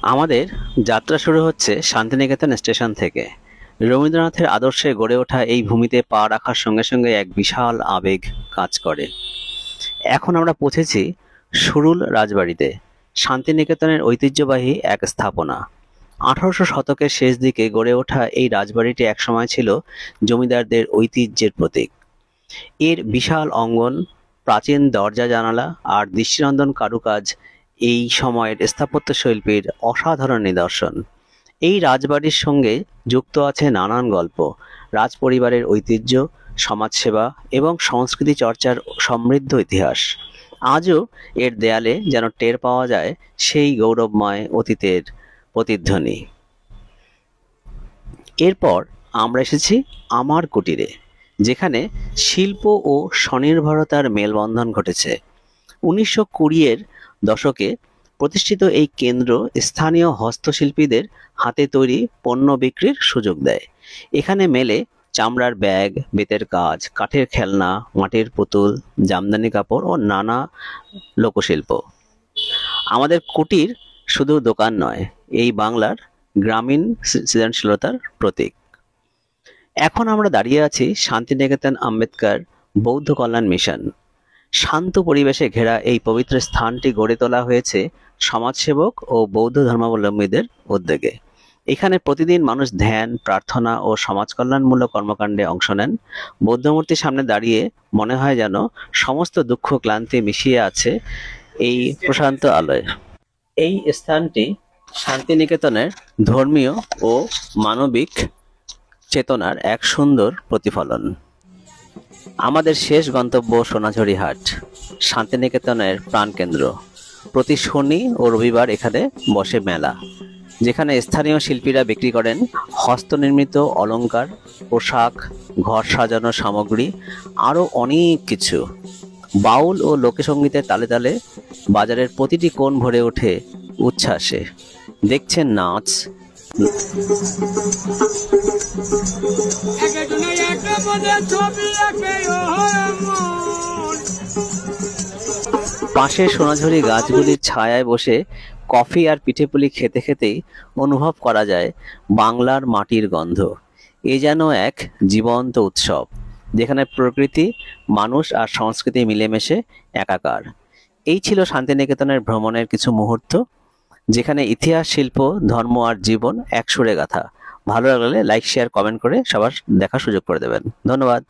আমাদের যাত্রা শুরু হচ্ছে শান্তিনিকেতন স্টেশন থেকে। রবীন্দ্রনাথের আদর্শে গড়ে ওঠা এই ভূমিতে পা রাখার সঙ্গে সঙ্গে এক বিশাল আবেগ কাজ করে। এখন আমরা পৌঁছেছি সুরুল রাজবাড়িতে, শান্তিনিকেতনের ঐতিহ্যবাহী এক স্থাপনা। 1800 শতকের শেষ দিকে গড়ে ওঠা এই রাজবাড়িটি একসময় ছিল জমিদারদের ঐতিহ্যের প্রতীক। এর বিশাল অঙ্গন, প্রাচীন দরজা জানালা আর দৃষ্টিনন্দন কারুকাজ এই সময়ের স্থাপত্য শিল্পীর অসাধারণ নিদর্শন। এই রাজবাড়ির সঙ্গে যুক্ত আছে নানান গল্প, রাজপরিবারের ঐতিহ্য, সমাজসেবা এবং সংস্কৃতি চর্চার সমৃদ্ধ ইতিহাস। আজও এর দেয়ালে যেন টের পাওয়া যায় সেই গৌরবময় অতীতের প্রতিধ্বনি। এরপর আমরা এসেছি আমার কুটিরে, যেখানে শিল্প ও স্বনির্ভরতার মেলবন্ধন ঘটেছে। 1920-এর দশকে প্রতিষ্ঠিত এই কেন্দ্র স্থানীয় হস্তশিল্পীদের হাতে তৈরি পণ্য বিক্রির সুযোগ দেয়। এখানে মেলে চামড়ার ব্যাগ, বেতের কাজ, কাঠের খেলনা, মাটির পুতুল, জামদানি কাপড় ও নানা লোকশিল্প। আমাদের কুটির শুধু দোকান নয়, এই বাংলার গ্রামীণ সৃজনশীলতার প্রতীক। এখন আমরা দাঁড়িয়ে আছি শান্তিনিকেতন আম্বেদকর বৌদ্ধ কল্যাণ মিশন। শান্ত পরিবেশে ঘেরা এই পবিত্র স্থানটি গড়ে তোলা হয়েছে সমাজসেবক ও বৌদ্ধ ধর্মাবলম্বীদের উদ্যোগে। এখানে প্রতিদিন মানুষ ধ্যান, প্রার্থনা ও সমাজ কল্যাণমূলক কর্মকাণ্ডে অংশ নেন। বৌদ্ধমূর্তির সামনে দাঁড়িয়ে মনে হয় যেন সমস্ত দুঃখ ক্লান্তি মিশিয়ে আছে এই প্রশান্ত আলোয়। এই স্থানটি শান্তিনিকেতনের ধর্মীয় ও মানবিক চেতনার এক সুন্দর প্রতিফলন। আমাদের শেষ গন্তব্য সোনাঝুরি হাট, শান্তিনিকেতনের প্রাণকেন্দ্র। প্রতি শনি ও রবিবার এখানে বসে মেলা, যেখানে স্থানীয় শিল্পীরা বিক্রি করেন হস্তনির্মিত অলংকার, পোশাক, ঘর সাজানোর সামগ্রী, আরও অনেক কিছু। বাউল ও লোকসঙ্গীতের তালে তালে বাজারের প্রতিটি কোণ ভরে ওঠে উচ্ছ্বাসে। দেখছেন নাচ, পাশে সোনাঝুরি গাছগুলির ছায়ায় বসে কফি আর পিঠেপুলি খেতে খেতেই অনুভব করা যায় বাংলার মাটির গন্ধ। এ যেন এক জীবন্ত উৎসব, যেখানে প্রকৃতি, মানুষ আর সংস্কৃতি মিলেমিশে একাকার। এই ছিল শান্তিনিকেতনের ভ্রমণের কিছু মুহূর্ত, যেখানে ইতিহাস, শিল্প, ধর্ম আর জীবন এক সুরে গাথা। ভালো লাগলে লাইক, শেয়ার, কমেন্ট করে সবার দেখার সুযোগ করে দেবেন। ধন্যবাদ।